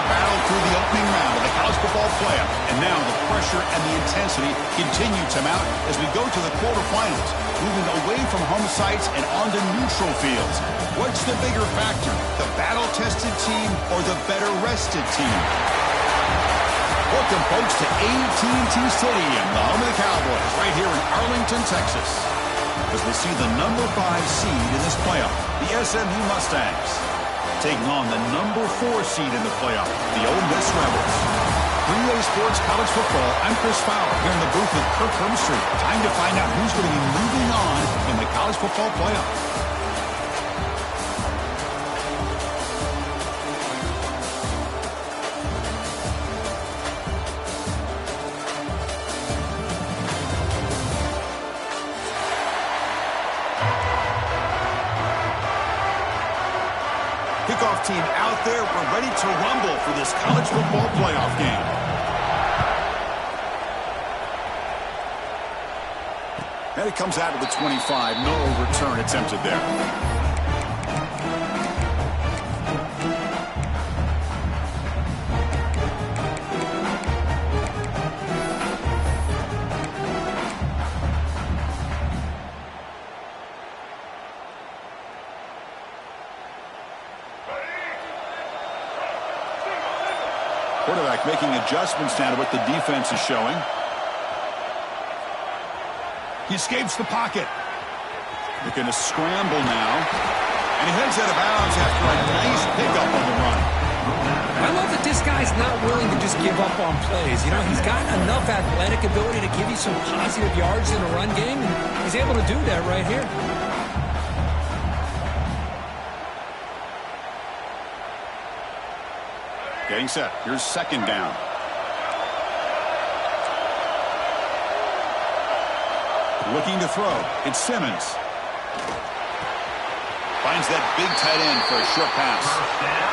the battle through the opening round of the college football playoff. And now the pressure and the intensity continue to mount as we go to the quarterfinals, moving away from home sites and onto neutral fields. What's the bigger factor, the battle-tested team or the better-rested team? Welcome, folks, to AT&T Stadium, the home of the Cowboys, right here in Arlington, Texas, as we see the number 5 seed in this playoff, the SMU Mustangs, taking on the number 4 seed in the playoff, the Ole Miss Rebels. 3A Sports College Football, I'm Chris Fowler, here in the booth with Kirk Herbstreit. Time to find out who's going to be moving on in the college football playoff. Kickoff team out there. We're ready to rumble for this college football playoff game. And it comes out of the 25. No return attempted there. Quarterback making adjustments now to what the defense is showing. He escapes the pocket. They're going to scramble now. And he heads out of bounds after a nice pickup on the run. I love that this guy's not willing to just give up on plays. You know, he's got enough athletic ability to give you some positive yards in a run game. And he's able to do that right here. Getting set. Here's second down. Looking to throw. It's Simmons. Finds that big tight end for a short pass.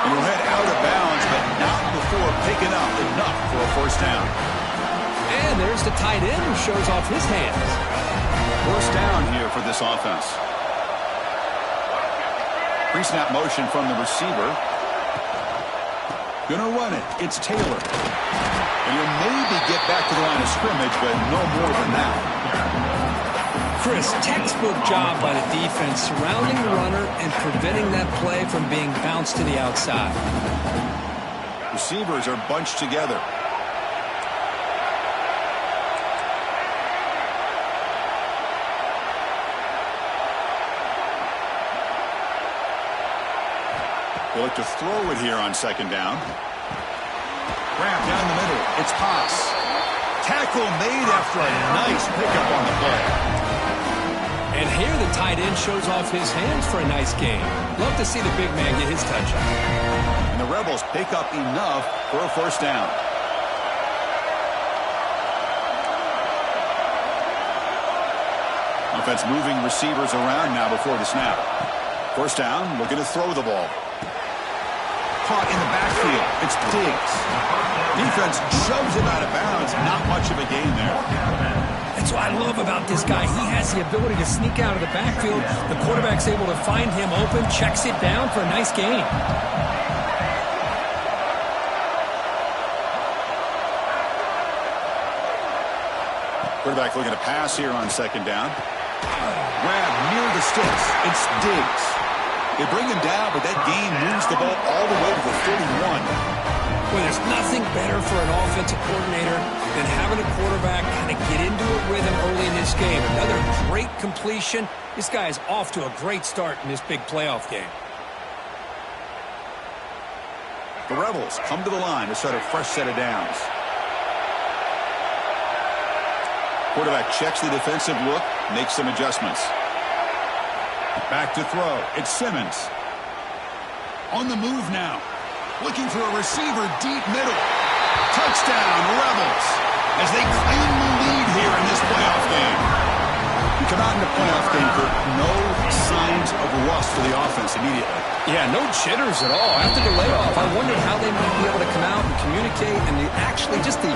He'll head out of bounds, but not before picking up enough for a first down. And there's the tight end who shows off his hands. First down here for this offense. Pre-snap motion from the receiver. Gonna run it. It's Taylor. And he'll maybe get back to the line of scrimmage, but no more than that. Chris, textbook job by the defense surrounding the runner and preventing that play from being bounced to the outside. Receivers are bunched together. They look to throw it here on second down. Grab down the middle. It's Pass. Tackle made after a nice pickup on the play. And here the tight end shows off his hands for a nice game. Love to see the big man get his touchdown. And the Rebels pick up enough for a first down. Offense moving receivers around now before the snap. First down, looking to throw the ball. Caught in the backfield. It's Diggs. Defense shoves him out of bounds. Not much of a gain there. That's what I love about this guy. He has the ability to sneak out of the backfield. The quarterback's able to find him open, checks it down for a nice gain. Quarterback looking to pass here on second down. Grab near the sticks. It's Diggs. They bring him down, but that gain moves the ball all the way to the 31. Well, there's nothing better for an offensive coordinator than having a quarterback kind of get into a rhythm early in this game. Another great completion. This guy is off to a great start in this big playoff game. The Rebels come to the line to start a fresh set of downs. Quarterback checks the defensive look, makes some adjustments. Back to throw. It's Simmons. On the move now. Looking for a receiver deep middle. Touchdown, Rebels, as they claim the lead here in this playoff game. We come out in the playoff game for no signs of rust for the offense immediately. Yeah, no jitters at all. After the layoff, I wondered how they might be able to come out and communicate and actually just the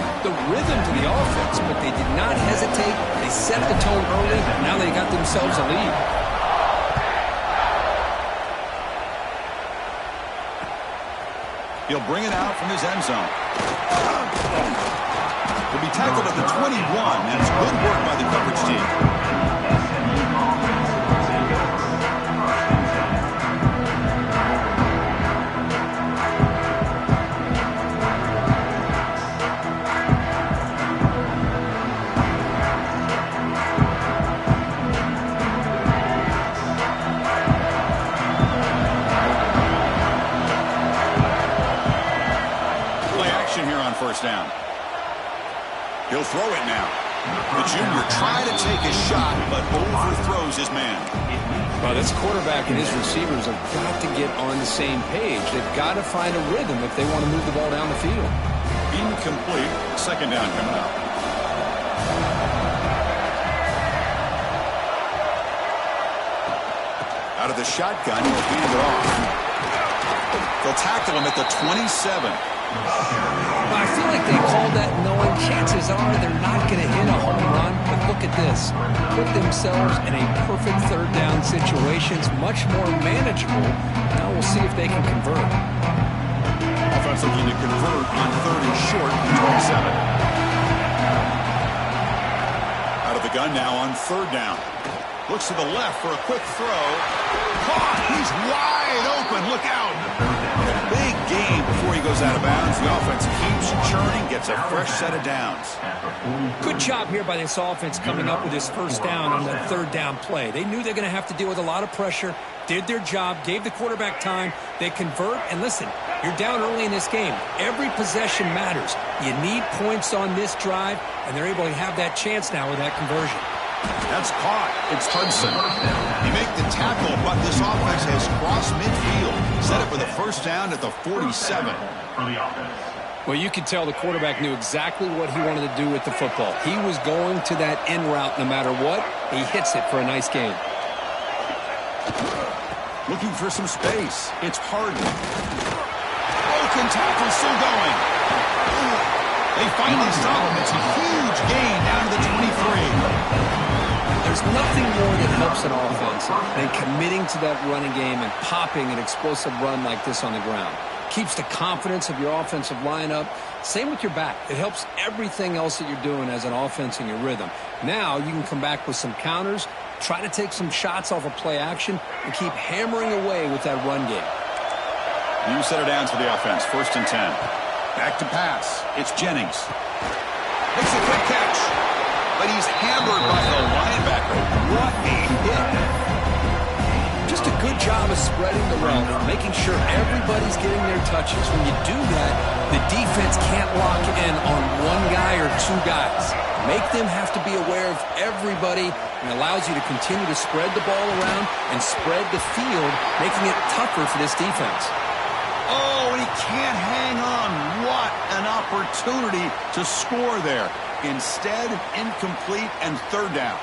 rhythm to the offense, but they did not hesitate. They set the tone early. Now they got themselves a lead. He'll bring it out from his end zone. He'll be tackled at the 21, and it's good work by the coverage team. First down. He'll throw it now. The junior trying to take a shot, but overthrows his man. Well, this quarterback and his receivers have got to get on the same page. They've got to find a rhythm if they want to move the ball down the field. Incomplete. Second down coming up. Out of the shotgun, he'll hand it off. They'll tackle him at the 27. I feel like they called that knowing chances are they're not going to hit a home run. But look at this. Put themselves in a perfect third down situation. It's much more manageable. Now we'll see if they can convert. Offense looking to convert on third and short, 27. Out of the gun now on third down. Looks to the left for a quick throw. Caught! He's wide open. Look out! A big gain before he goes out of bounds. The offense keeps churning, gets a fresh set of downs. Good job here by this offense coming up with this first down on the third down play. They knew they're going to have to deal with a lot of pressure, did their job, gave the quarterback time. They convert, and listen, you're down early in this game. Every possession matters. You need points on this drive, and they're able to have that chance now with that conversion. That's caught. It's Hudson. He make the tackle, but this offense has crossed midfield. Set it for the first down at the 47. Well, you could tell the quarterback knew exactly what he wanted to do with the football. He was going to that in route no matter what. He hits it for a nice gain. Looking for some space. It's Harden. Broken tackle still going. They finally stop him. It's a huge gain down to the 23. There's nothing more that helps an offense than committing to that running game and popping an explosive run like this on the ground. Keeps the confidence of your offensive lineup. Same with your back. It helps everything else that you're doing as an offense in your rhythm. Now you can come back with some counters, try to take some shots off of play action, and keep hammering away with that run game. New set of downs for the offense. First and 10. Back to pass. It's Jennings. Makes a quick catch. But he's hammered by the linebacker. What a hit. Just a good job of spreading the wealth, making sure everybody's getting their touches. When you do that, the defense can't lock in on one guy or two guys. Make them have to be aware of everybody, and allows you to continue to spread the ball around and spread the field, making it tougher for this defense. Oh, and he can't hang on. What an opportunity to score there. Instead, incomplete and third down.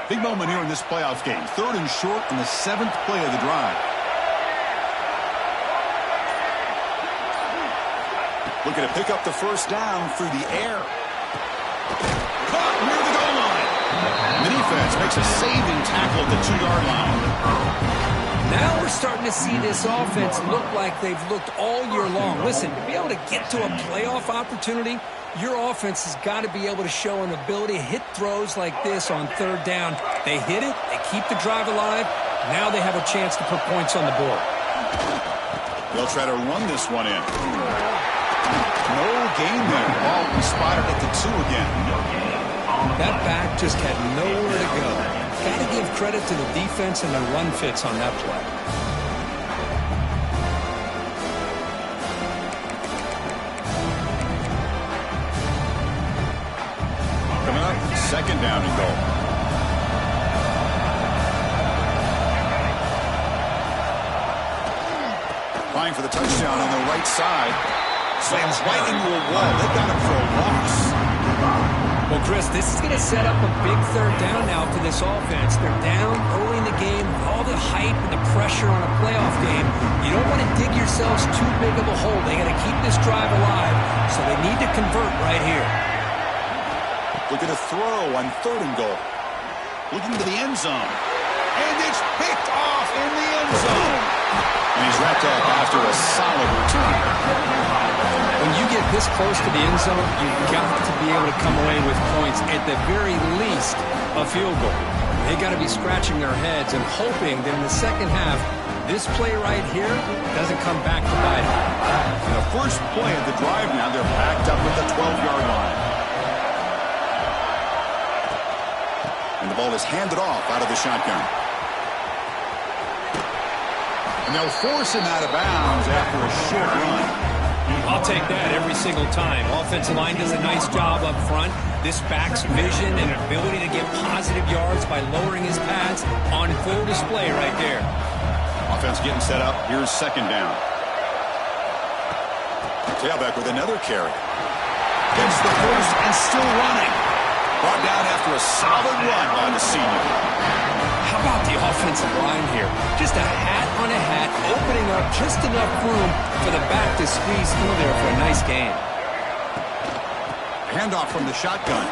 Big moment here in this playoff game. Third and short in the 7th play of the drive. Looking to pick up the first down through the air. Caught near the goal line. The defense makes a saving tackle at the 2-yard line. Now we're starting to see this offense look like they've looked all year long. Listen, to be able to get to a playoff opportunity, your offense has got to be able to show an ability to hit throws like this on third down. They hit it, they keep the drive alive. Now they have a chance to put points on the board. They'll try to run this one in. No gain there. Ball will be spotted at the 2 again. That back just had nowhere to go. Got to give credit to the defense and the run fits on that play. Coming up, second down and goal. Applying for the touchdown on the right side. Slams right into a wall. They got him for a loss. Well, Chris, this is going to set up a big third down now for this offense. They're down early in the game, all the hype and the pressure on a playoff game. You don't want to dig yourselves too big of a hole. They got to keep this drive alive, so they need to convert right here. Looking to throw on 3rd and goal. Looking to the end zone. And it's picked off in the end zone. And he's wrapped up after a solid return. When you get this close to the end zone, you've got to be able to come away with points, at the very least, a field goal. They got to be scratching their heads and hoping that in the second half, this play right here doesn't come back to bite them. The first play of the drive now, they're backed up at the 12-yard line. And the ball is handed off out of the shotgun. And they'll force him out of bounds after a short run. I'll take that every single time. Offensive line does a nice job up front. This back's vision and ability to get positive yards by lowering his pads on full display right there. Offense getting set up. Here's 2nd down. Tailback with another carry. Gets the first and still running. Brought down after a solid run by the senior. How about the offensive line here? Just a hat on a hat, opening up just enough room for the back to squeeze through there for a nice gain. Handoff from the shotgun.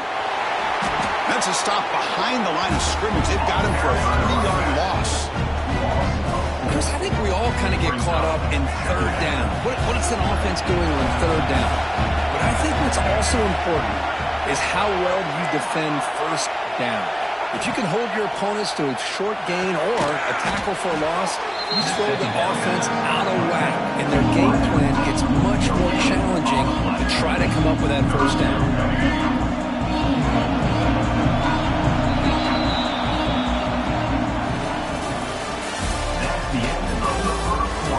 That's a stop behind the line of scrimmage. They've got him for a 3-yard loss. Chris, I think we all kind of get caught up in 3rd down. What is an offense doing on 3rd down? But I think what's also important is how well you defend 1st down. If you can hold your opponents to a short gain or a tackle for a loss, you throw the offense out of whack, and their game plan gets much more challenging to try to come up with that 1st down.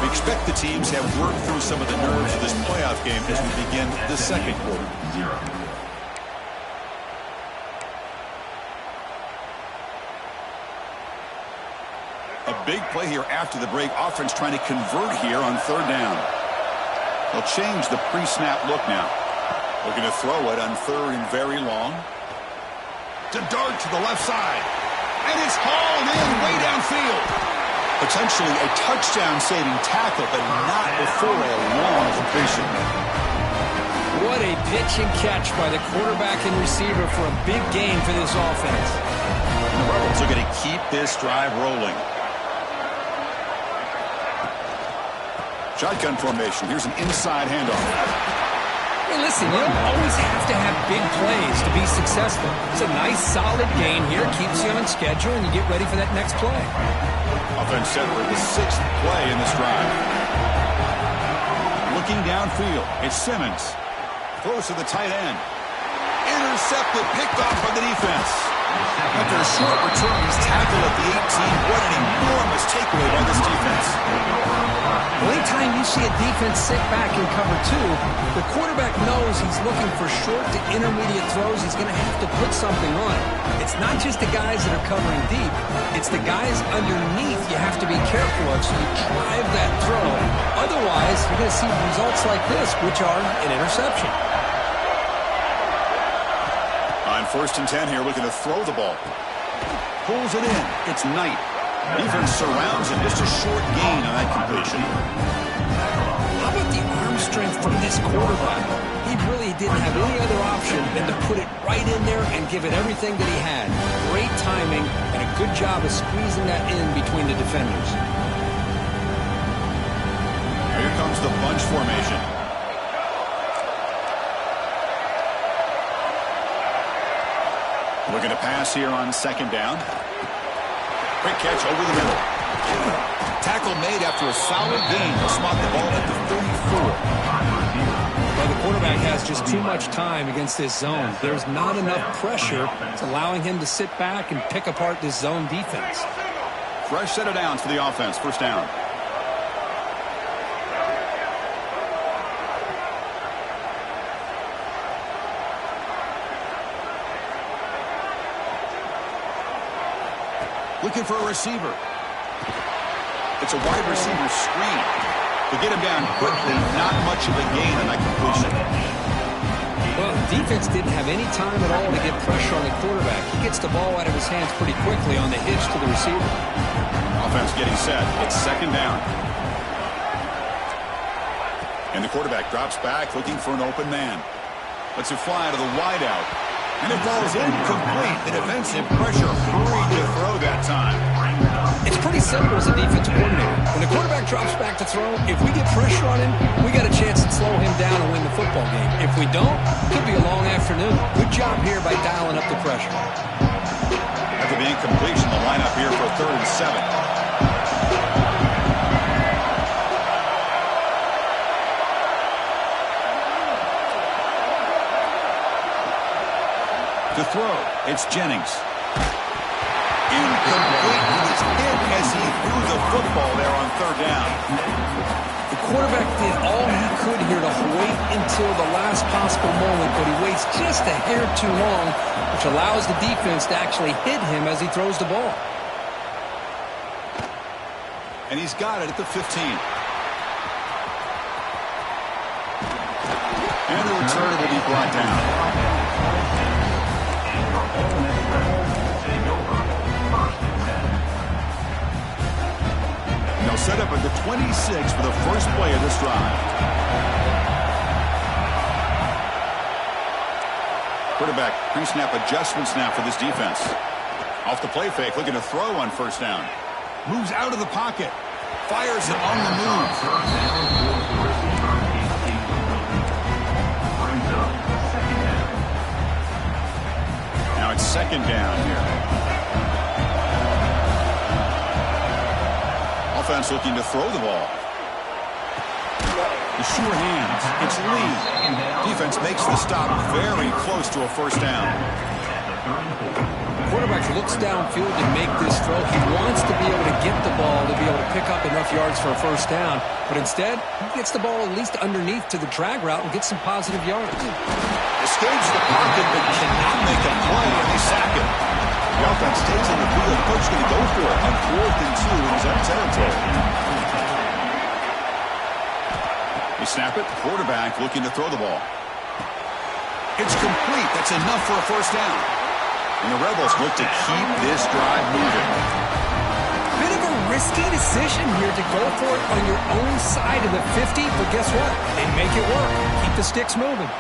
We expect the teams have worked through some of the nerves of this playoff game as we begin the 2nd quarter. A big play here after the break. Offense trying to convert here on 3rd down. They'll change the pre-snap look now. Looking to throw it on 3rd and very long. To dart to the left side. And it's hauled in way downfield. Potentially a touchdown-saving tackle, but not before a long completion. What a pitch and catch by the quarterback and receiver for a big gain for this offense. And the Rebels are going to keep this drive rolling. Shotgun formation. Here's an inside handoff. Hey, listen, you don't always have to have big plays to be successful. It's a nice, solid gain here. Keeps you on schedule, and you get ready for that next play. Offense set for the 6th play in this drive. Looking downfield. It's Simmons. Throws to the tight end. Intercepted, picked off by the defense. After a short return, he's tackled at the 18. What an enormous takeaway by this defense. Well, anytime you see a defense sit back in cover 2, the quarterback knows he's looking for short to intermediate throws. He's going to have to put something on it. It's not just the guys that are covering deep. It's the guys underneath you have to be careful of, so you drive that throw. Otherwise, you're going to see results like this, which are an interception. On 1st and 10 here, looking to throw the ball. Pulls it in. It's Knight. Defense surrounds him. Just a short gain on that completion. How about the arm strength from this quarterback? He really didn't have any other option than to put it right in there and give it everything that he had. Great timing and a good job of squeezing that in between the defenders. Here comes the bunch formation. Looking to pass here on 2nd down. Quick catch over the middle. Tackle made after a solid gain. They'll spot the ball at the 34. Well, the quarterback has just too much time against this zone. There's not enough pressure. It's allowing him to sit back and pick apart this zone defense. Fresh set of downs for the offense. 1st down. Looking for a receiver. It's a wide receiver screen. To get him down quickly, not much of a gain on that completion. Well, the defense didn't have any time at all to get pressure on the quarterback. He gets the ball out of his hands pretty quickly on the hitch to the receiver. Offense getting set. It's 2nd down. And the quarterback drops back looking for an open man. Lets it fly to the wideout. And it falls incomplete. The defensive pressure hurried to throw that time. It's pretty simple as a defensive coordinator. When the quarterback drops back to throw, if we get pressure on him, we got a chance to slow him down and win the football game. If we don't, it could be a long afternoon. Good job here by dialing up the pressure. After the incompletion, the lineup here for 3rd and 7. To throw, it's Jennings. Incomplete. He was hit as he threw the football there on 3rd down. The quarterback did all he could here to wait until the last possible moment, but he waits just a hair too long, which allows the defense to actually hit him as he throws the ball. And he's got it at the 15. And the return will be brought down. They'll set up at the 26 for the first play of this drive. Quarterback pre-snap adjustments now for this defense. Off the play fake, looking to throw on 1st down. Moves out of the pocket. Fires it on the move. Now it's 2nd down here. Offense looking to throw the ball. The sure hands. It's Lee. Defense makes the stop very close to a 1st down. The quarterback looks downfield to make this throw. He wants to be able to get the ball to be able to pick up enough yards for a 1st down. But instead, he gets the ball at least underneath to the drag route and gets some positive yards. Escapes the pocket but cannot make a play, and they sack him. The offense stays on the field. Coach going to go for it on 4th and 2 in his own territory. They snap it. Quarterback looking to throw the ball. It's complete. That's enough for a 1st down. And the Rebels look to keep this drive moving. Bit of a risky decision here to go for it on your own side of the 50, but guess what? They make it work. Keep the sticks moving.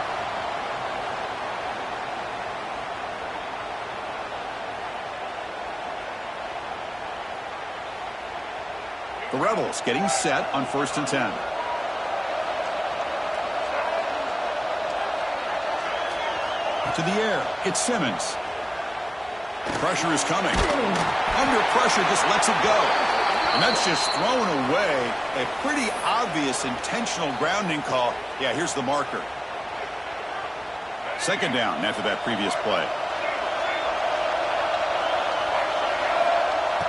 The Rebels getting set on 1st and 10. To the air, it's Simmons. Pressure is coming. Under pressure, just lets it go. And that's just thrown away. A pretty obvious intentional grounding call. Yeah, here's the marker. 2nd down after that previous play.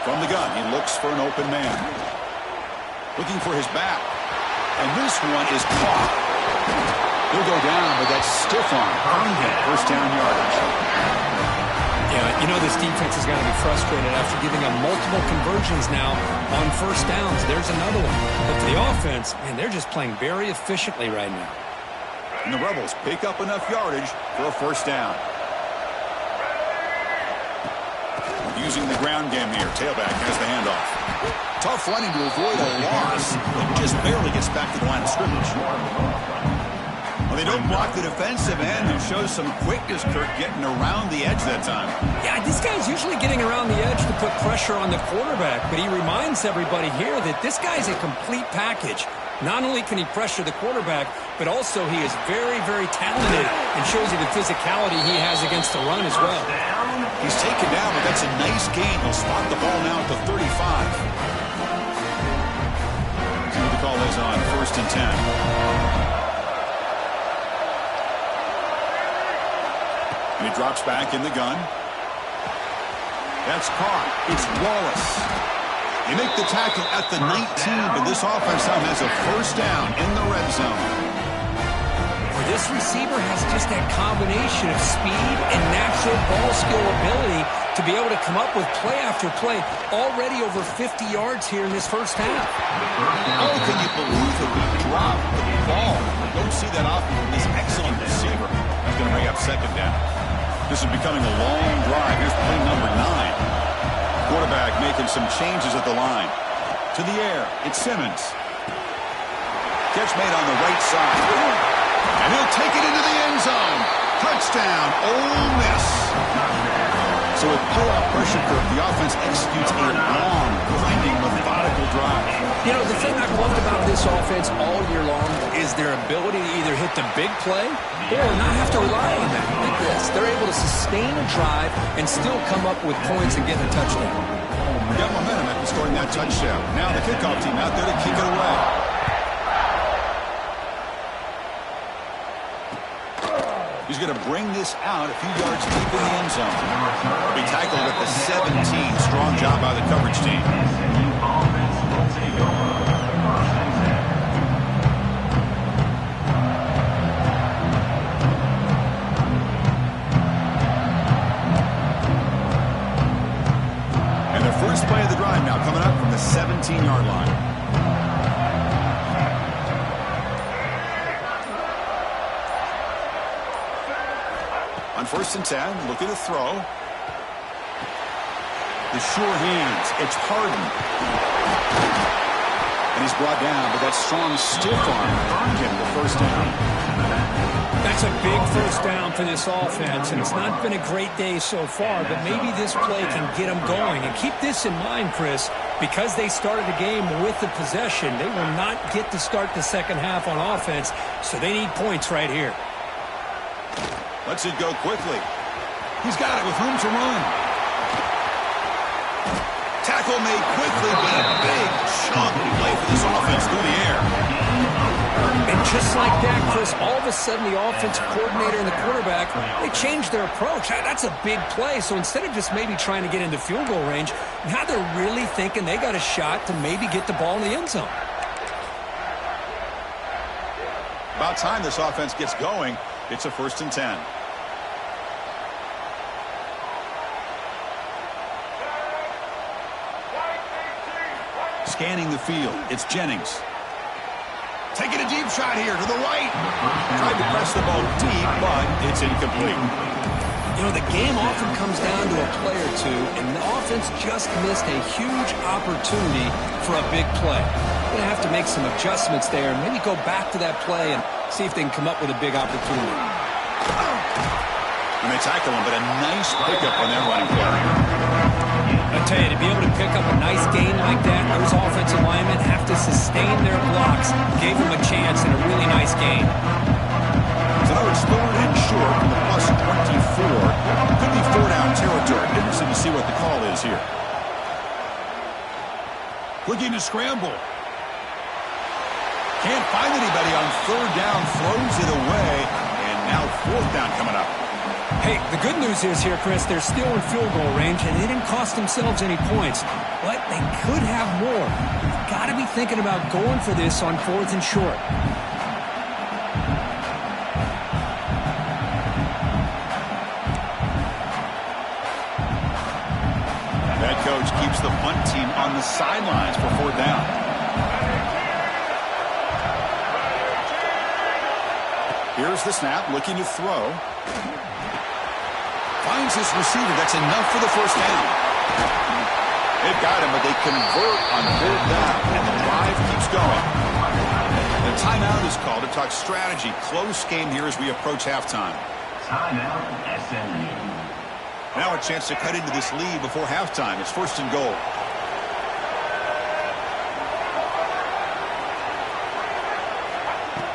From the gun, he looks for an open man. Looking for his back. And this one is caught. He'll go down, but that's stiff arm. Earned him 1st down yardage. Yeah, you know this defense has got to be frustrated after giving up multiple conversions now on 1st downs. There's another one. But for the offense, man, they're just playing very efficiently right now. And the Rebels pick up enough yardage for a 1st down. Using the ground game here. Tailback has the handoff. Tough running to avoid a loss. But just barely gets back to the line of scrimmage. Well, they don't block the defensive end and shows some quickness, Kirk, getting around the edge that time. Yeah, this guy's usually getting around the edge to put pressure on the quarterback, but he reminds everybody here that this guy's a complete package. Not only can he pressure the quarterback, but also he is very, very talented and shows you the physicality he has against the run as well. He's taken down, but that's a nice gain. He'll spot the ball now at the 35. See what the call is on 1st and 10. And he drops back in the gun. That's caught. It's Wallace. They make the tackle at the 19, but this offense now has a 1st down in the red zone. Well, this receiver has just that combination of speed and natural ball skill ability to be able to come up with play after play. Already over 50 yards here in this 1st half. How can you believe that we dropped the ball? Don't see that off this excellent receiver. That's going to bring up 2nd down. This is becoming a long drive. Here's play number 9. Quarterback making some changes at the line. To the air, it's Simmons. Catch made on the right side. And he'll take it into the end zone. Touchdown, Ole Miss. So with pull-out pressure curve, the offense executes a long, grinding, methodical drive. You know, the thing I've loved about this offense all year long is their ability to either hit the big play or not have to rely on that. Like this, they're able to sustain a drive and still come up with points and get a touchdown. Got momentum after scoring that touchdown. Now the kickoff team out there to kick it away. He's going to bring this out a few yards deep in the end zone. He'll be tackled at the 17. Strong job by the coverage team. And their first play of the drive now coming up from the 17-yard line. On 1st and 10, looking to throw. The sure hands. It's Harden. And he's brought down, but that strong stiff arm earned him the first down. That's a big first down for this offense, and it's not been a great day so far, but maybe this play can get them going. And keep this in mind, Chris, because they started the game with the possession, they will not get to start the second half on offense, so they need points right here. Lets it go quickly. He's got it with room to run. Tackle made quickly, but a big chunk play for this offense through the air. And just like that, Chris, all of a sudden the offensive coordinator and the quarterback, they changed their approach. That's a big play. So instead of just maybe trying to get into field goal range, now they're really thinking they got a shot to maybe get the ball in the end zone. About time this offense gets going. It's a 1st and 10. Scanning the field. It's Jennings. Taking a deep shot here to the right. Tried to press the ball deep, but it's incomplete. You know, the game often comes down to a play or two, and the offense just missed a huge opportunity for a big play. They're going to have to make some adjustments there and maybe go back to that play and see if they can come up with a big opportunity. And they tackle him, but a nice pickup on that running play. I tell you, to be able to pick up a nice gain like that, those offensive linemen have to sustain their blocks. Gave them a chance and a really nice gain. So now it's 3rd and short from the plus 24. Could be 4-down territory. Interesting to see what the call is here. Looking to scramble. Can't find anybody on 3rd down. Throws it away. And now 4th down coming up. Hey, the good news is here, Chris, they're still in field goal range, and they didn't cost themselves any points. But they could have more. You've got to be thinking about going for this on 4th and short. That coach keeps the punt team on the sidelines for 4th down. Here's the snap, looking to throw. Finds his receiver. That's enough for the 1st down. They've got him, but they convert on 3rd down, and the drive keeps going. The timeout is called to talk strategy. Close game here as we approach halftime. Timeout, SMU. Now a chance to cut into this lead before halftime. It's 1st and goal.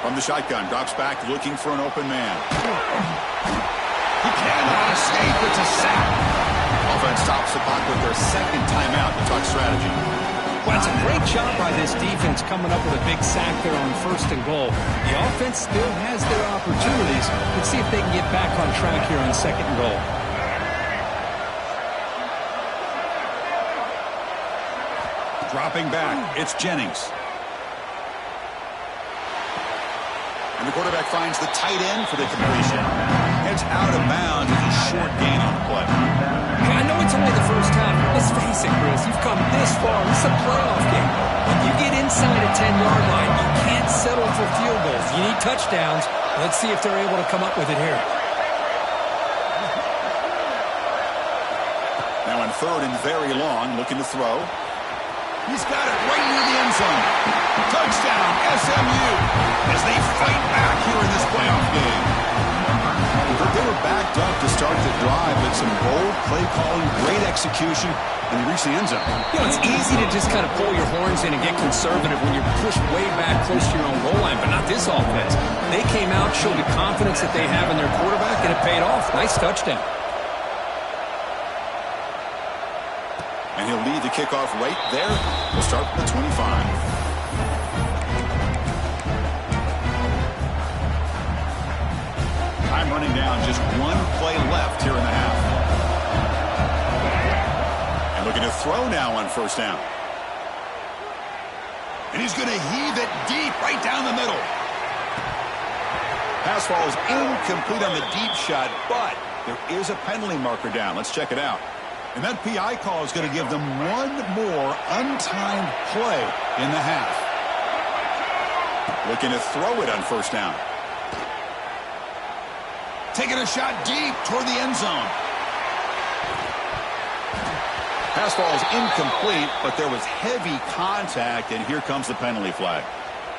From the shotgun, drops back, looking for an open man. He cannot escape. It's a sack. Offense stops the clock with their 2nd timeout to talk strategy. Well, it's a great job by this defense coming up with a big sack there on 1st and goal. The offense still has their opportunities. Let's see if they can get back on track here on 2nd and goal. Dropping back, it's Jennings. And the quarterback finds the tight end for the completion. Heads out of bounds. It's a short gain on the play. Okay, I know it's only the first half, but let's face it, Chris. You've come this far. This is a playoff game. When you get inside a 10-yard line, you can't settle for field goals. You need touchdowns. Let's see if they're able to come up with it here. Now on 3rd and very long, looking to throw. He's got it right near the end zone. Touchdown, SMU, as they fight back here in this playoff game. They were backed up to start the drive, but some bold play calling, great execution, and they reached the end zone. You know, it's easy to just kind of pull your horns in and get conservative when you're pushed way back close to your own goal line, but not this offense. They came out, showed the confidence that they have in their quarterback, and it paid off. Nice touchdown. And he'll lead the kickoff right there. We'll start with the 25. Time running down, just one play left here in the half. And looking to throw now on first down. And he's going to heave it deep right down the middle. Pass ball is incomplete on the deep shot, but there is a penalty marker down. Let's check it out. And that PI call is going to give them one more untimed play in the half. Looking to throw it on first down. Taking a shot deep toward the end zone. Pass ball is incomplete, but there was heavy contact, and here comes the penalty flag.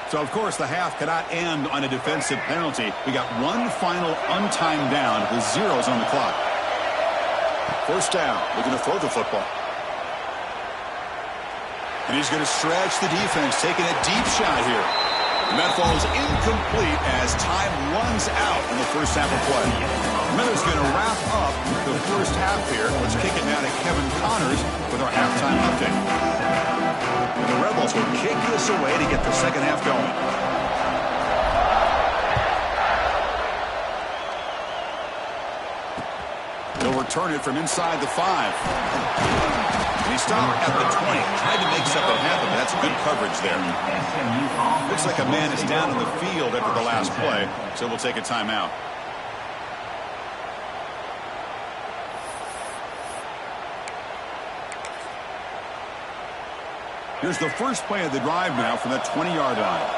So, of course, the half cannot end on a defensive penalty. We got one final untimed down with zeros on the clock. First down, looking to throw the football. And he's going to stretch the defense, taking a deep shot here. And that falls incomplete as time runs out in the first half of play. Miller's going to wrap up the first half here. Let's kick it now to Kevin Connors with our halftime update. And the Rebels will kick this away to get the second half going. They'll return it from inside the 5. And he stopped at the 20. Tried to make something happen, but that's good coverage there. Looks like a man is down in the field after the last play, so we'll take a timeout. Here's the first play of the drive now from that 20-yard line.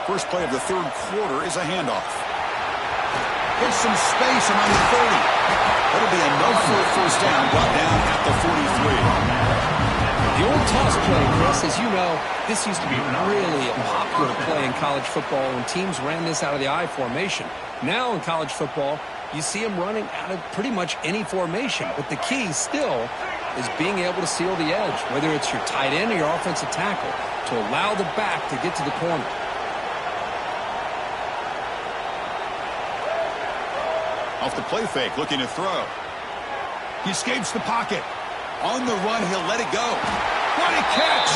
First play of the third quarter is a handoff. Gets some space among the 30. That'll be enough for a first down, brought down at the 43. The old toss play, Chris, as you know, this used to be really a popular play in college football when teams ran this out of the I formation. Now in college football, you see them running out of pretty much any formation. But the key still is being able to seal the edge, whether it's your tight end or your offensive tackle, to allow the back to get to the corner. Off the play fake, looking to throw. He escapes the pocket. On the run, he'll let it go. What a catch!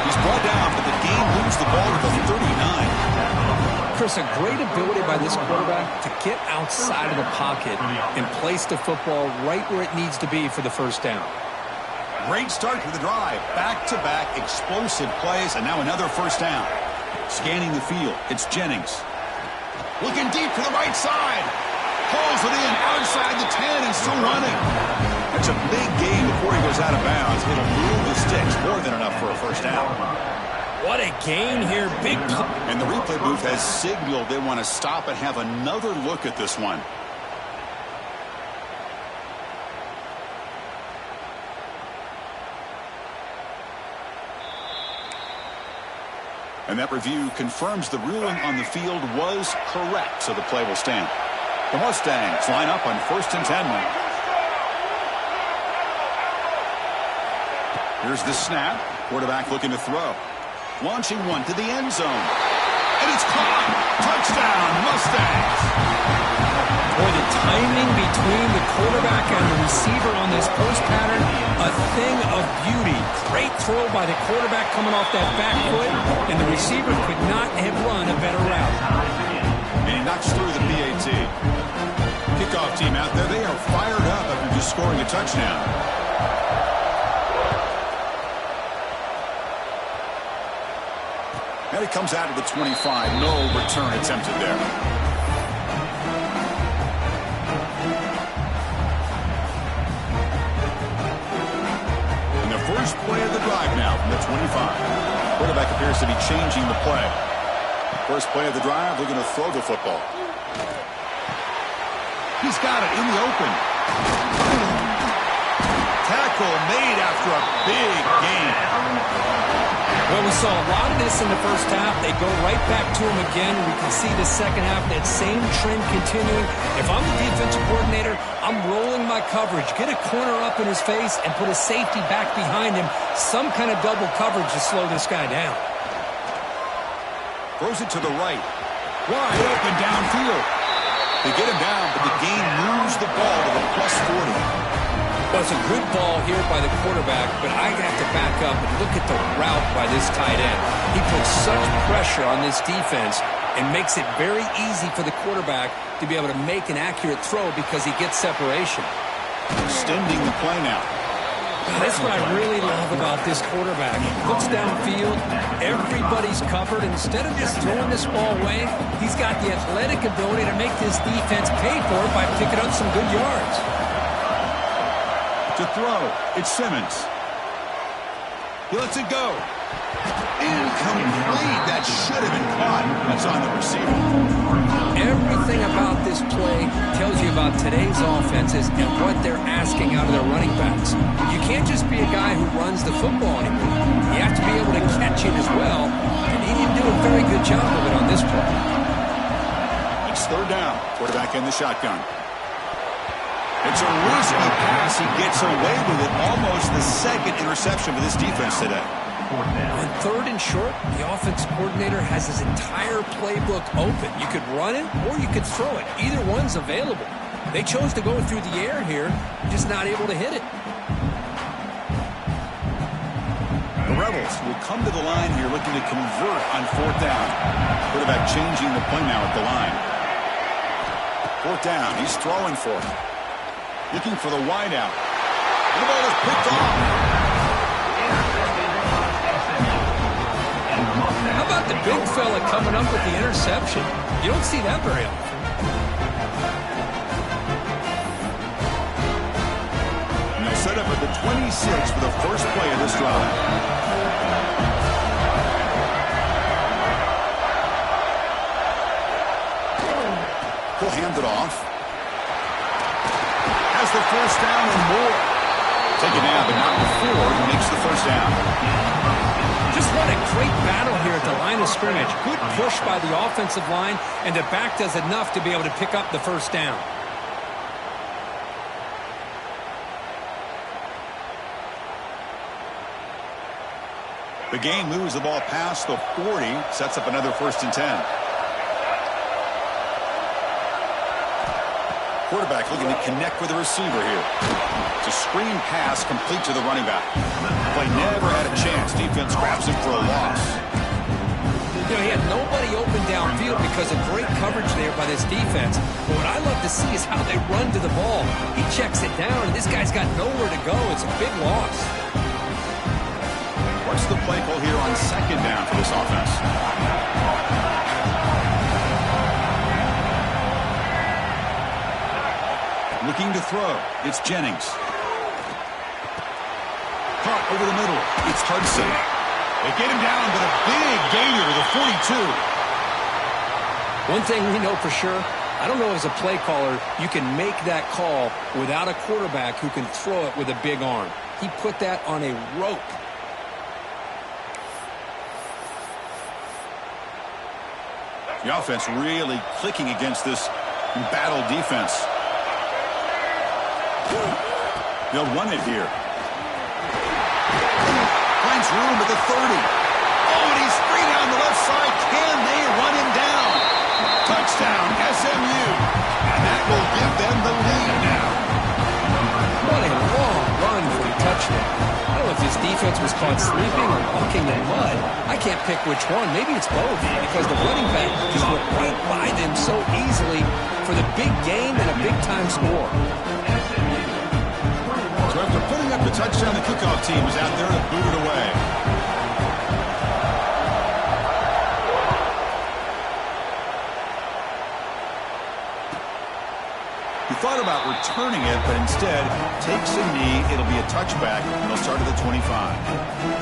He's brought down, but the game moves the ball to the 39. Chris, a great ability by this quarterback to get outside of the pocket and place the football right where it needs to be for the first down. Great start to the drive. Back-to-back explosive plays, and now another first down. Scanning the field, it's Jennings. Looking deep to the right side. Pulls it in outside the 10 and still running. That's a big gain before he goes out of bounds. It'll move the sticks, more than enough for a first down. What a gain here. Big play. And the replay booth has signaled they want to stop and have another look at this one. And that review confirms the ruling on the field was correct, so the play will stand. The Mustangs line up on 1st and 10 now. Here's the snap. Quarterback looking to throw. Launching one to the end zone. And it's caught. Touchdown, Mustangs. Boy, the timing between the quarterback and the receiver on this post pattern, a thing of beauty. Great throw by the quarterback coming off that back foot, and the receiver could not have run a better route. And he knocks through the PAT. Kickoff team out there, they are fired up after just scoring a touchdown. And it comes out of the 25. No return attempted there. And the first play of the drive now from the 25. Quarterback appears to be changing the play. First play of the drive, looking to throw the football. He's got it in the open. Tackle tackle made after a big gain. Well, we saw a lot of this in the first half. They go right back to him again. We can see the second half, that same trend continuing. If I'm the defensive coordinator, I'm rolling my coverage. Get a corner up in his face and put a safety back behind him. Some kind of double coverage to slow this guy down. Throws it to the right. Wide open downfield. They get him down, but the gain moves the ball to the +40. Well, it's a good ball here by the quarterback, but I have to back up and look at the route by this tight end. He puts such pressure on this defense and makes it very easy for the quarterback to be able to make an accurate throw because he gets separation. Extending the play now. That's what I really love about this quarterback. He looks downfield, everybody's covered. Instead of just throwing this ball away, he's got the athletic ability to make this defense pay for it by picking up some good yards. To throw, it's Simmons. He lets it go. Incomplete. That should have been caught. That's on the receiver. Everything about this play tells you about today's offenses and what they're asking out of their running backs. You can't just be a guy who runs the football anymore. You have to be able to catch it as well, and he didn't do a very good job of it on this play. It's third down. Quarterback in the shotgun. It's a risky pass. He gets away with it. Almost the second interception for this defense today. On third and short, the offense coordinator has his entire playbook open. You could run it or you could throw it. Either one's available. They chose to go through the air here, just not able to hit it. The Rebels will come to the line here looking to convert on fourth down. Quarterback changing the play now at the line. Fourth down. He's throwing for it. Looking for the wide out. And the ball is picked off. How about the big fella coming up with the interception? You don't see that very often. And they'll set up at the 26 for the first play of this drive. He'll hand it off. Has the first down and more. Taken down, but not before he makes the first down. Just what a great battle here at the line of scrimmage. Good push by the offensive line, and the back does enough to be able to pick up the first down. The game moves the ball past the 40, sets up another 1st and 10. Quarterback looking to connect with the receiver here. It's a screen pass complete to the running back. Play never had a chance. Defense grabs him for a loss. You know, he had nobody open downfield because of great coverage there by this defense. But what I love to see is how they run to the ball. He checks it down, and this guy's got nowhere to go. It's a big loss. What's the play call here on second down for this offense? Looking to throw. It's Jennings. Caught over the middle. It's Hudson. They get him down, but a big gainer to the 42. One thing we know for sure, I don't know as a play caller, you can make that call without a quarterback who can throw it with a big arm. He put that on a rope. The offense really clicking against this embattled defense. They'll run it here. Finds room at the 30. Oh, and he's free down the left side. Can they run him down? Touchdown, SMU. And that will give them the lead now. What a long run for a touchdown. I don't know if this defense was caught sleeping or walking in mud. I can't pick which one. Maybe it's both because the running back just went right by them so easily for the big game and a big-time score. So after putting up the touchdown, the kickoff team is out there to boot it away. He thought about returning it, but instead takes a knee. It'll be a touchback, and they'll start at the 25.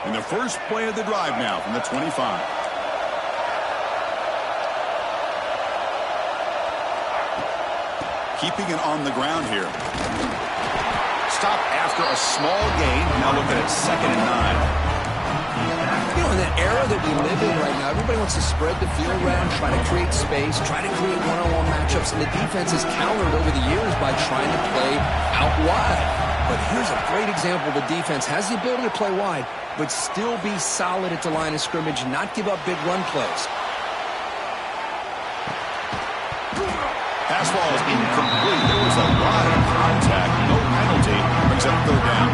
And the first play of the drive now from the 25. keeping it on the ground here. Stop after a small gain. Now looking at 2nd and 9. You know, in that era that we live in right now, everybody wants to spread the field around, try to create space, try to create one-on-one matchups, and the defense has countered over the years by trying to play out wide. But here's a great example. The defense has the ability to play wide, but still be solid at the line of scrimmage, not give up big run plays. Pass ball is incomplete. There was a lot of contact. No penalty. Brings up 3rd down.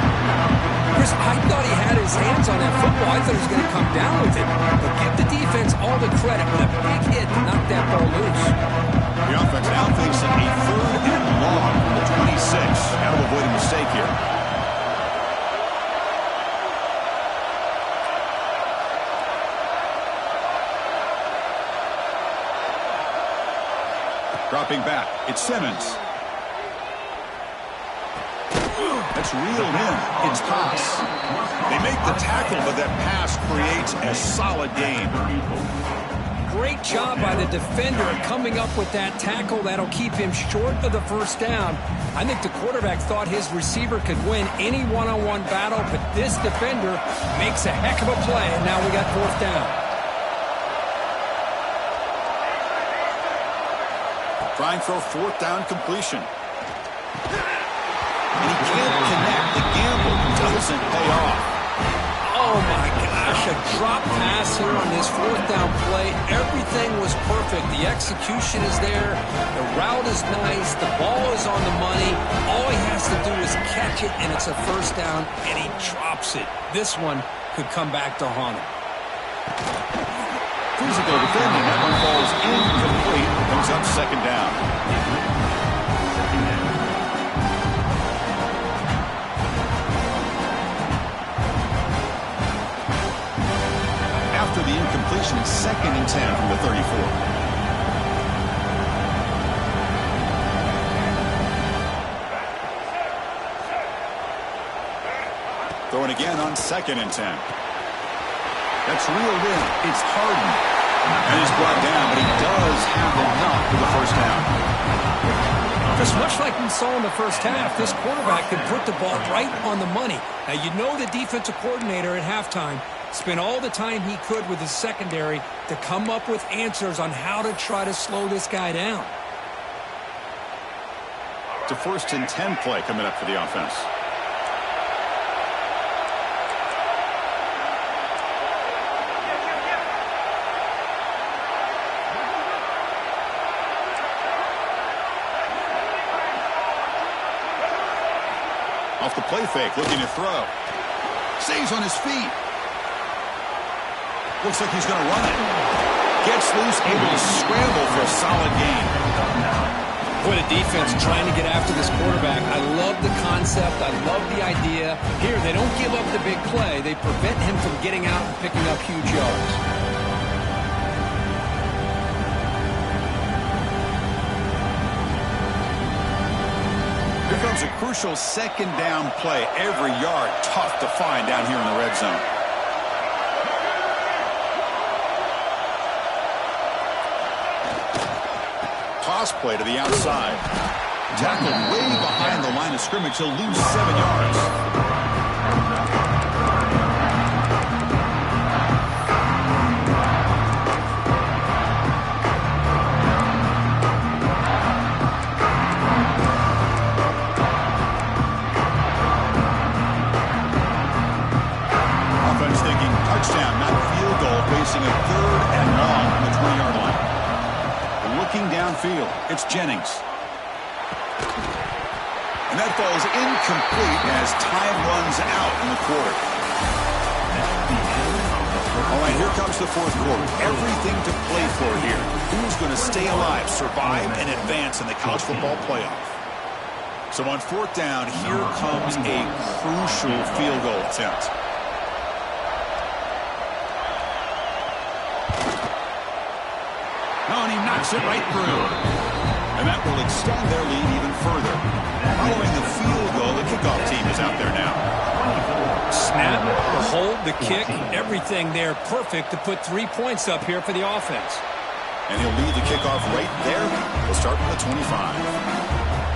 Chris, I thought he had his hands on that football. I thought he was going to come down with it. But give the defense all the credit with a big hit to knock that ball loose. The offense now facing a 3rd and long from the 26. How to avoid a mistake here. Dropping back, it's Simmons. That's reeled in. It's Haas. They make the tackle, but that pass creates a solid gain. Great job by the defender coming up with that tackle. That'll keep him short of the 1st down. I think the quarterback thought his receiver could win any one-on-one battle, but this defender makes a heck of a play, and now we got 4th down. Trying for a 4th down completion. And he can't connect. The gamble doesn't pay off. Oh, my gosh, a drop pass here on this 4th down play. Everything was perfect. The execution is there. The route is nice. The ball is on the money. All he has to do is catch it, and it's a 1st down, and he drops it. This one could come back to haunt him. Physical defending. That one falls incomplete. Brings up 2nd down. After the incompletion, it's 2nd and 10 from the 34. Throwing again on 2nd and 10. That's reeled in. It's Harden. And he's brought down, but he does have enough for the 1st down. Just much like we saw in the 1st half, this quarterback could put the ball right on the money. Now, you know the defensive coordinator at halftime spent all the time he could with his secondary to come up with answers on how to try to slow this guy down. It's a 1st and 10 play coming up for the offense. Off the play fake, looking to throw. Stays on his feet. Looks like he's going to run it. Gets loose, able to scramble for a solid gain. What a defense trying to get after this quarterback. I love the concept. I love the idea. Here, they don't give up the big play. They prevent him from getting out and picking up huge yards. Here comes a crucial 2nd down play. Every yard tough to find down here in the red zone. Toss play to the outside. Tackled way behind the line of scrimmage. He'll lose 7 yards. Offense thinking touchdown, not field goal, facing a 3rd and long on the 20-yard line. Looking downfield, it's Jennings. And that ball is incomplete as time runs out in the quarter. All right, here comes the 4th quarter. Everything to play for here. Who's going to stay alive, survive, and advance in the college football playoff? So on 4th down, here comes a crucial field goal attempt. Oh, and he knocks it right through. And that will extend their lead even further. Following the field goal, the kickoff team is out there now. Snap, the hold, the kick, everything there perfect to put 3 points up here for the offense. And he'll lead the kickoff right there. We'll start from the 25.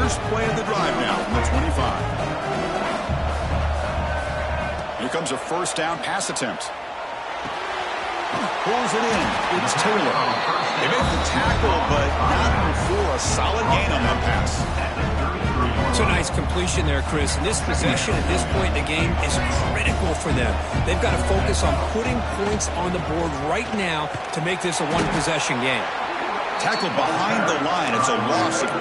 first play of the drive now from the 25. Here comes a first down pass attempt. Pulls it in. It's Taylor. They make the tackle, but not before a solid gain on that pass. It's a nice completion there, Chris. And this possession at this point in the game is critical for them. They've got to focus on putting points on the board right now to make this a one-possession game. Tackled behind the line. It's a loss of 2.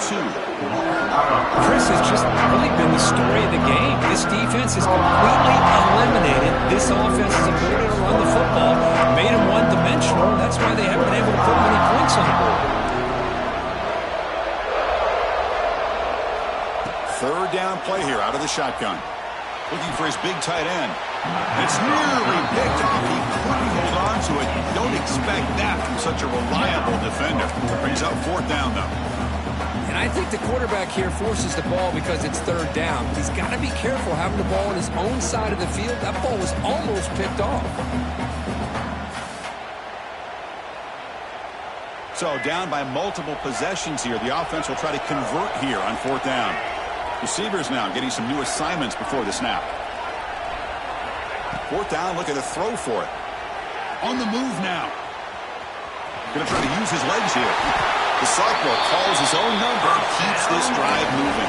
Chris, has just really been the story of the game. This defense has completely eliminated this offense's ability to run the football, made them one-dimensional, and that's why they haven't been able to put many points on the board. Third down play here out of the shotgun. Looking for his big tight end. It's nearly picked off. He couldn't hold on to it. You don't expect that from such a reliable defender. Brings up fourth down, though. And I think the quarterback here forces the ball because it's third down. He's got to be careful having the ball on his own side of the field. That ball was almost picked off. So down by multiple possessions here. The offense will try to convert here on fourth down. Receivers now getting some new assignments before the snap. Fourth down, look at the throw for it. On the move now. Going to try to use his legs here. The Cyclone calls his own number and keeps this drive moving.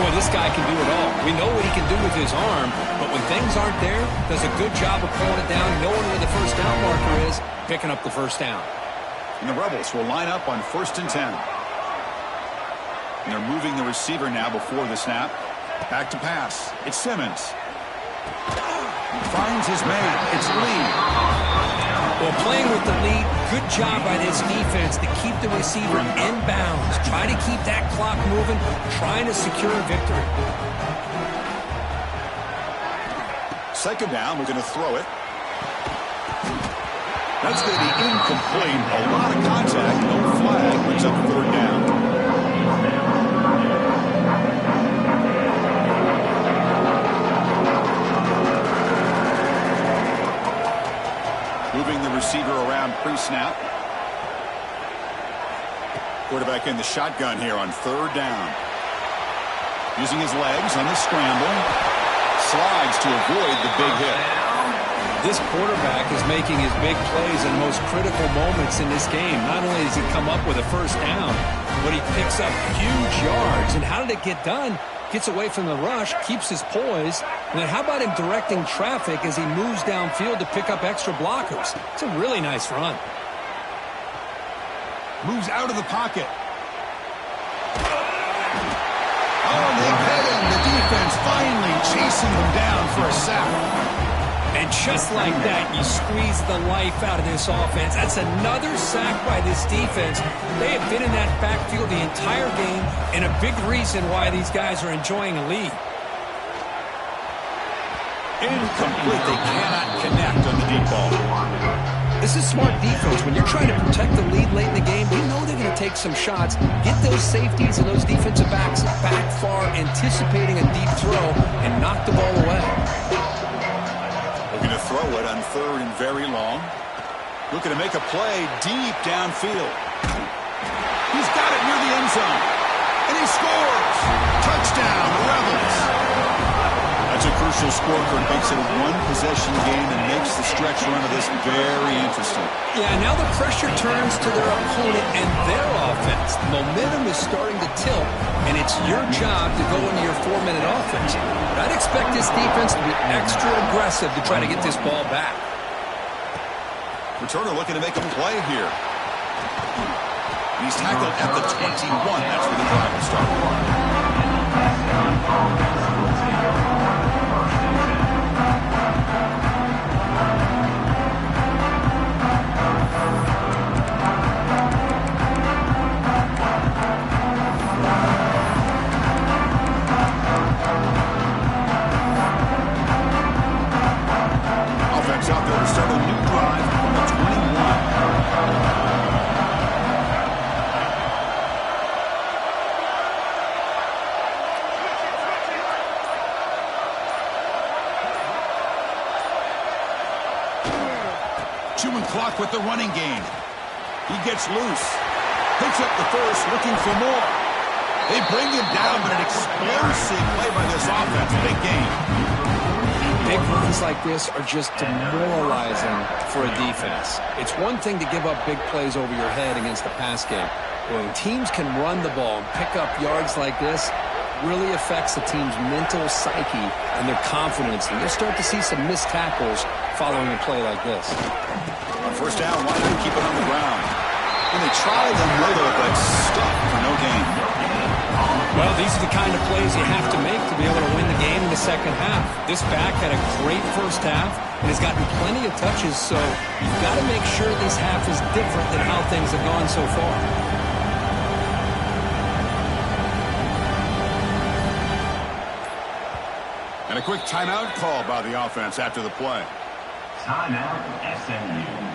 Boy, this guy can do it all. We know what he can do with his arm, but when things aren't there, does a good job of pulling it down, knowing where the first down marker is, picking up the first down. And the Rebels will line up on 1st and 10. And they're moving the receiver now before the snap. Back to pass. It's Simmons. Finds his man. It's Lee. Well, playing with the lead, good job by this defense to keep the receiver in bounds. Try to keep that clock moving, trying to secure a victory. Second down, we're going to throw it. That's going to be incomplete. A lot of contact, no flag, brings up third down. Moving the receiver around pre-snap. Quarterback in the shotgun here on third down. Using his legs on the scramble. Slides to avoid the big hit. This quarterback is making his big plays in the most critical moments in this game. Not only does he come up with a first down, but he picks up huge yards. And how did it get done? Gets away from the rush, keeps his poise, and then how about him directing traffic as he moves downfield to pick up extra blockers? It's a really nice run. Moves out of the pocket. Oh, they've hit him. The defense finally chasing them down for a sack. And just like that, you squeeze the life out of this offense. That's another sack by this defense. They have been in that backfield the entire game, and a big reason why these guys are enjoying a lead. Incomplete. They cannot connect on the deep ball. This is smart defense. When you're trying to protect the lead late in the game, you know they're going to take some shots, get those safeties and those defensive backs back far, anticipating a deep throw, and knock the ball away. Looking to throw it on third and very long. Looking to make a play deep downfield. He's got it near the end zone. And he scores. Touchdown, Rebels. That's a crucial score for it. Makes it a one-possession game and makes the stretch run of this very interesting. Yeah, now the pressure turns to their opponent and their offense. The momentum is starting to tilt, and it's your job to go into your 4-minute offense. But I'd expect this defense to be extra aggressive to try to get this ball back. Returner looking to make a play here. He's tackled at the 21. That's where the drive will start. Offense out there to start a new drive from the 21. Chewing clock with the running game. He gets loose. Picks up the first, looking for more. They bring him down, but an explosive play by this offense. Big game. Big runs like this are just demoralizing for a defense. It's one thing to give up big plays over your head against the pass game. When teams can run the ball and pick up yards like this, it really affects the team's mental psyche and their confidence. And you'll start to see some missed tackles following a play like this. On first down, why not keep it on the ground? And they tried them later, but stuck for no gain. Well, these are the kind of plays you have to make to be able to win the game in the second half. This back had a great first half and has gotten plenty of touches, so you've got to make sure this half is different than how things have gone so far. And a quick timeout call by the offense after the play. Timeout, SMU.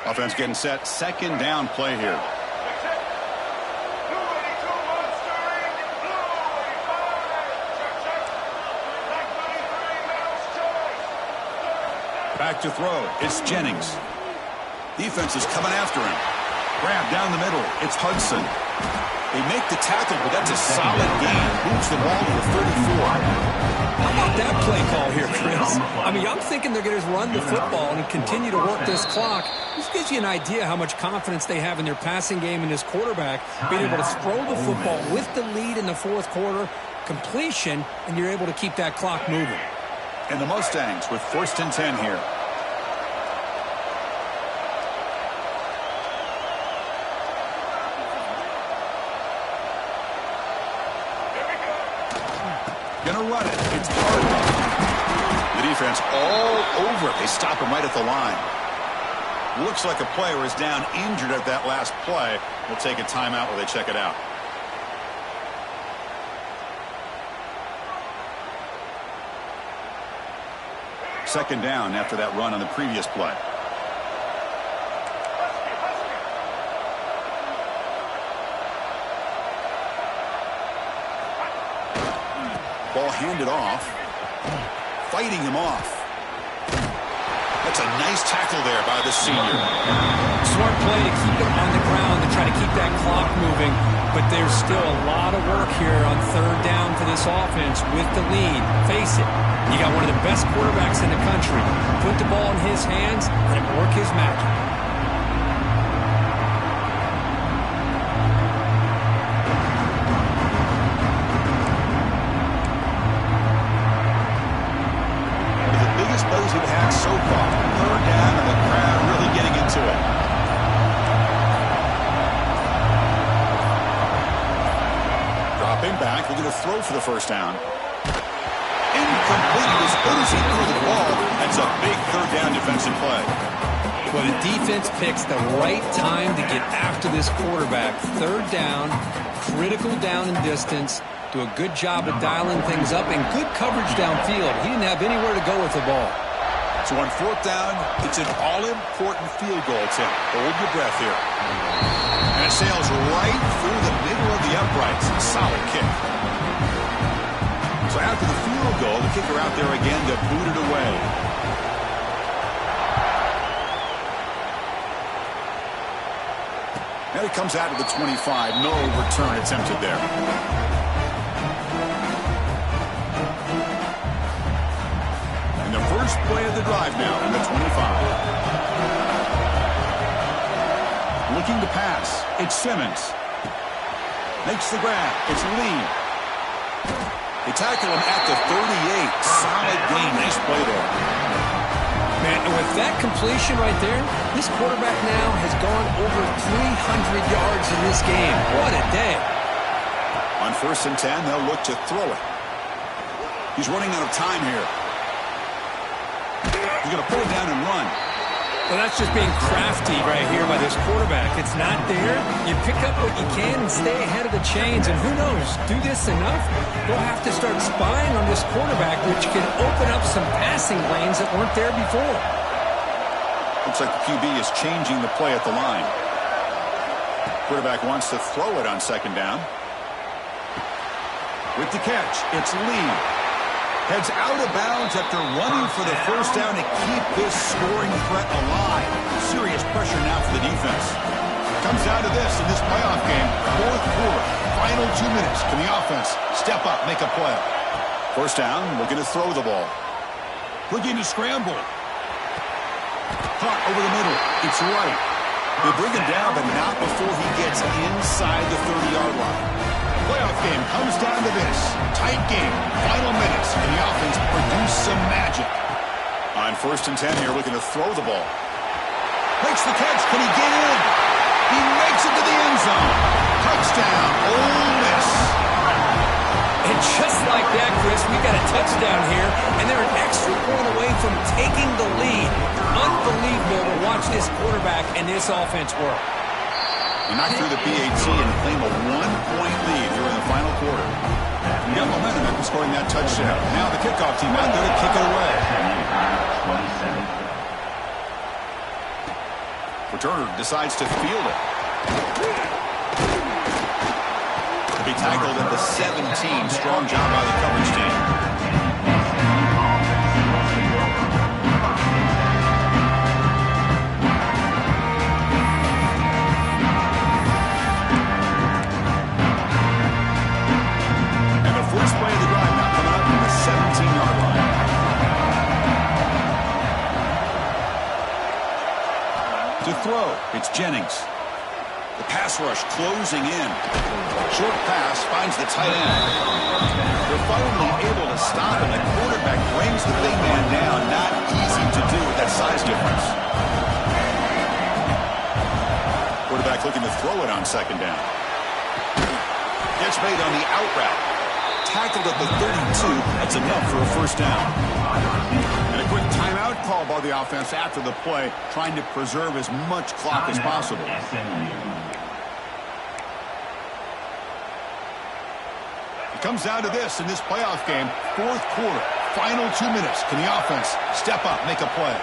Offense getting set. Second down play here. Back to throw. It's Jennings. Defense is coming after him. Grab down the middle. It's Hudson. They make the tackle, but that's a solid gain. Moves the ball to the 34. How about that play call here, Chris? I mean, I'm thinking they're going to run the football and continue to work this clock. This gives you an idea how much confidence they have in their passing game and this quarterback being able to throw the football with the lead in the fourth quarter, completion, and you're able to keep that clock moving. And the Mustangs with first and 10 here. Gonna run it. It's Hardman. The defense all over it. They stop him right at the line. Looks like a player is down injured at that last play. We'll take a timeout while they check it out. Second down after that run on the previous play. Ball handed off. Fighting him off. That's a nice tackle there by the senior. Smart play to keep it on the ground to try to keep that clock moving. But there's still a lot of work here on third down for this offense with the lead. Face it, you got one of the best quarterbacks in the country. Put the ball in his hands, let him work his magic. The biggest plays we've had so far. Third down and the crowd really getting into it. Dropping back, looking to throw for the first down. Incomplete. As good as he threw the ball, that's a big third down defensive play. Well, the defense picks the right time to get after this quarterback. Third down, critical down and distance. Do a good job of dialing things up and good coverage downfield. He didn't have anywhere to go with the ball. So on fourth down, it's an all-important field goal attempt. Hold your breath here. And it sails right through the middle of the uprights. Solid kick. So after the field goal, the kicker out there again to boot it away. And it comes out to the 25. No return attempted there. And the first play of the drive now on the 25. Looking to pass. It's Simmons. Makes the grab. It's Lee. They tackle him at the 38. Solid gain. Nice play there. Man, and with that completion right there, this quarterback now has gone over 300 yards in this game. What a day. On first and 10, they'll look to throw it. He's running out of time here. He's going to pull it down and run. Well, that's just being crafty right here by this quarterback. It's not there. You pick up what you can and stay ahead of the chains. And who knows, do this enough, they'll have to start spying on this quarterback, which can open up some passing lanes that weren't there before. Looks like the QB is changing the play at the line. Quarterback wants to throw it on second down. With the catch, it's Lee. Heads out of bounds after running for the first down to keep this scoring threat alive. Serious pressure now for the defense. Comes down to this in this playoff game. Fourth quarter, final 2 minutes. Can the offense step up, make a play? First down, looking to throw the ball. Looking to scramble. Caught over the middle. It's right. They bring him down, but not before he gets inside the 30-yard line. Playoff game comes down to this. Tight game. Final minutes. Can the offense produce some magic? On 1st and 10 here, looking to throw the ball. Makes the catch. Can he get in? He makes it to the end zone. Touchdown, Ole Miss. And just like that, Chris, we got a touchdown here, and they're an extra point away from taking the lead. Unbelievable to watch this quarterback and this offense work. They knock through the PAT and claim a 1-point lead here in the final quarter. You got momentum after scoring that touchdown. Now the kickoff team out there to kick it away. Returner decides to field it. To be tackled at the 17. Strong job by the coverage team. First play of the drive now coming up from the 17-yard line. To throw, it's Jennings. The pass rush closing in. Short pass finds the tight end. They're finally able to stop him. The quarterback brings the big man down. Not easy to do with that size difference. Quarterback looking to throw it on 2nd down. Catch made on the out route. Tackled at the 32. That's enough for a first down. And a quick timeout call by the offense after the play, trying to preserve as much clock as possible. It comes down to this in this playoff game. 4th quarter, final 2 minutes. Can the offense step up, make a play?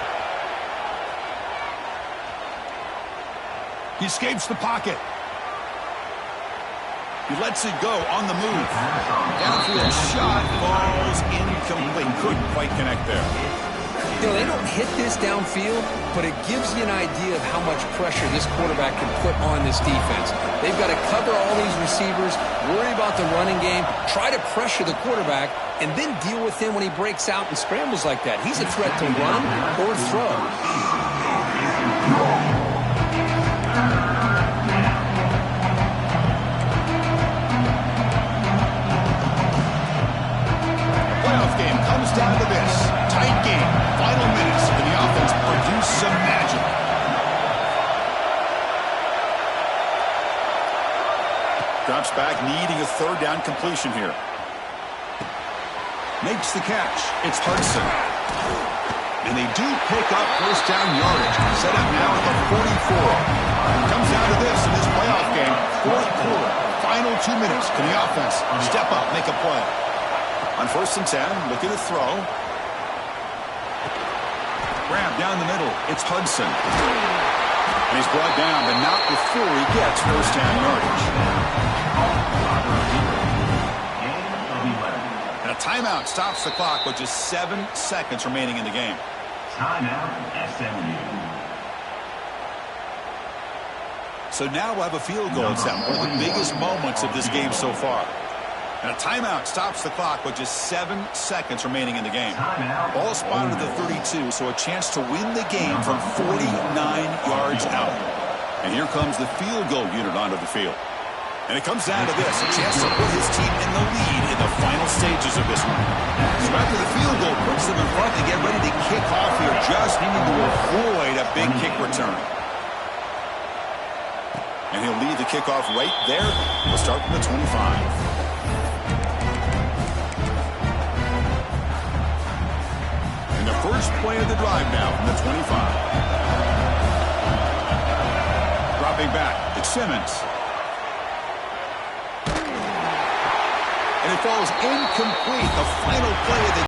He escapes the pocket. He lets it go on the move. Downfield shot falls incomplete. Couldn't quite connect there. You know, they don't hit this downfield, but it gives you an idea of how much pressure this quarterback can put on this defense. They've got to cover all these receivers, worry about the running game, try to pressure the quarterback, and then deal with him when he breaks out and scrambles like that. He's a threat to run or throw. Down to this. Tight game. Final minutes. Can the offense produce some magic? Drops back, needing a 3rd down completion here. Makes the catch. It's Hudson. And they do pick up first down yardage. Set up now at the 44. Comes down to this in this playoff game. 4th quarter. Final 2 minutes. Can the offense step up, make a play? On 1st and 10, looking to throw. Grab down the middle. It's Hudson. And he's brought down, but not before he gets first down yardage. And a timeout stops the clock with just 7 seconds remaining in the game. Timeout, SMU. So now we'll have a field goal attempt, one of the biggest moments of this game so far. And a timeout stops the clock with just 7 seconds remaining in the game. Ball spotted at the 32, so a chance to win the game from 49 yards out. And here comes the field goal unit onto the field. And it comes down to this, a chance to put his team in the lead in the final stages of this one. So after the field goal puts them in front, they get ready to kick off here, just needing to avoid a big kick return. And he'll lead the kickoff right there. We'll start from the 25. First play of the drive now from the 25. Dropping back, it's Simmons. And it falls incomplete. The final play of the